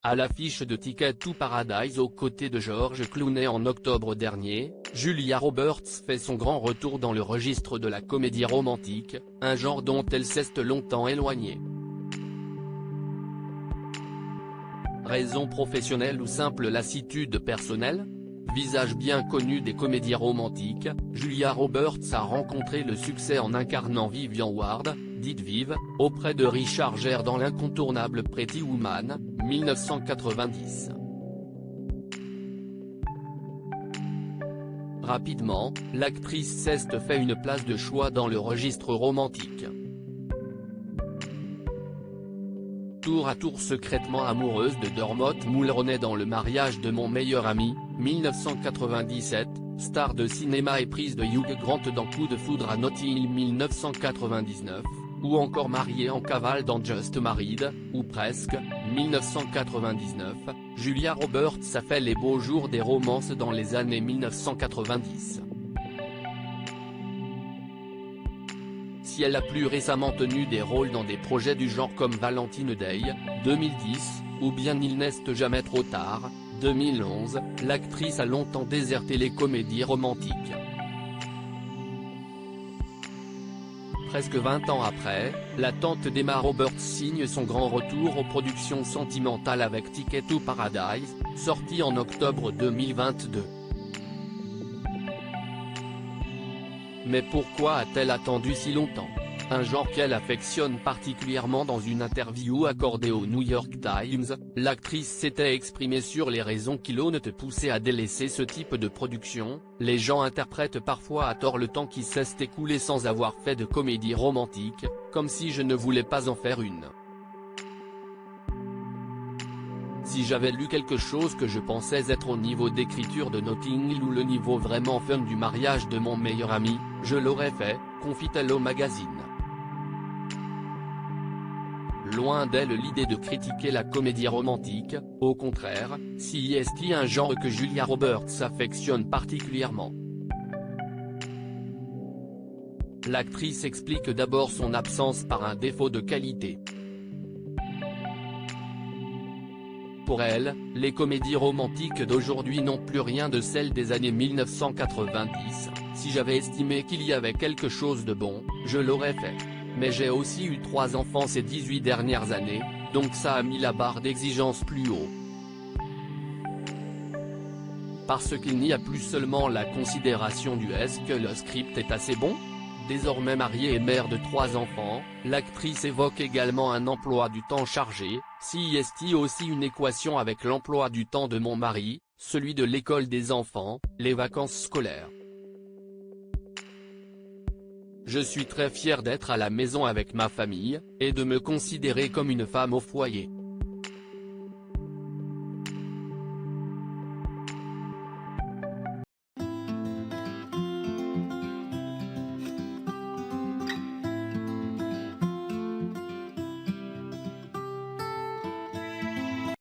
À l'affiche de Ticket to Paradise aux côtés de George Clooney en octobre dernier, Julia Roberts fait son grand retour dans le registre de la comédie romantique, un genre dont elle s'est longtemps éloignée. Raison professionnelle ou simple lassitude personnelle? Visage bien connu des comédies romantiques, Julia Roberts a rencontré le succès en incarnant Vivian Ward, dite Viv, auprès de Richard Gere dans l'incontournable Pretty Woman, 1990. Rapidement, l'actrice s'est fait une place de choix dans le registre romantique. Tour à tour secrètement amoureuse de Dermot Mulroney dans Le mariage de mon meilleur ami, 1997, star de cinéma et prise de Hugh Grant dans Coup de foudre à Notting Hill 1999, ou encore mariée en cavale dans Just Married, ou presque, 1999, Julia Roberts a fait les beaux jours des romances dans les années 1990. Si elle a plus récemment tenu des rôles dans des projets du genre comme Valentine Day, 2010, ou bien Il n'est jamais trop tard, 2011, l'actrice a longtemps déserté les comédies romantiques. Presque 20 ans après, la tante d'Emma Roberts signe son grand retour aux productions sentimentales avec Ticket to Paradise, sorti en octobre 2022. Mais pourquoi a-t-elle attendu si longtemps? Un genre qu'elle affectionne particulièrement. Dans une interview accordée au New York Times, l'actrice s'était exprimée sur les raisons qui l'ont poussée à délaisser ce type de production. Les gens interprètent parfois à tort le temps qui s'est écoulé sans avoir fait de comédie romantique, comme si je ne voulais pas en faire une. Si j'avais lu quelque chose que je pensais être au niveau d'écriture de Notting Hill ou le niveau vraiment fun du mariage de mon meilleur ami, je l'aurais fait, confie-t-elle au magazine. Loin d'elle l'idée de critiquer la comédie romantique, au contraire, si est un genre que Julia Roberts affectionne particulièrement. L'actrice explique d'abord son absence par un défaut de qualité. Pour elle, les comédies romantiques d'aujourd'hui n'ont plus rien de celles des années 1990, si j'avais estimé qu'il y avait quelque chose de bon, je l'aurais fait. Mais j'ai aussi eu 3 enfants ces 18 dernières années, donc ça a mis la barre d'exigence plus haut. Parce qu'il n'y a plus seulement la considération du est-ce que le script est assez bon? Désormais mariée et mère de 3 enfants, l'actrice évoque également un emploi du temps chargé, si est aussi une équation avec l'emploi du temps de mon mari, celui de l'école des enfants, les vacances scolaires. Je suis très fière d'être à la maison avec ma famille, et de me considérer comme une femme au foyer.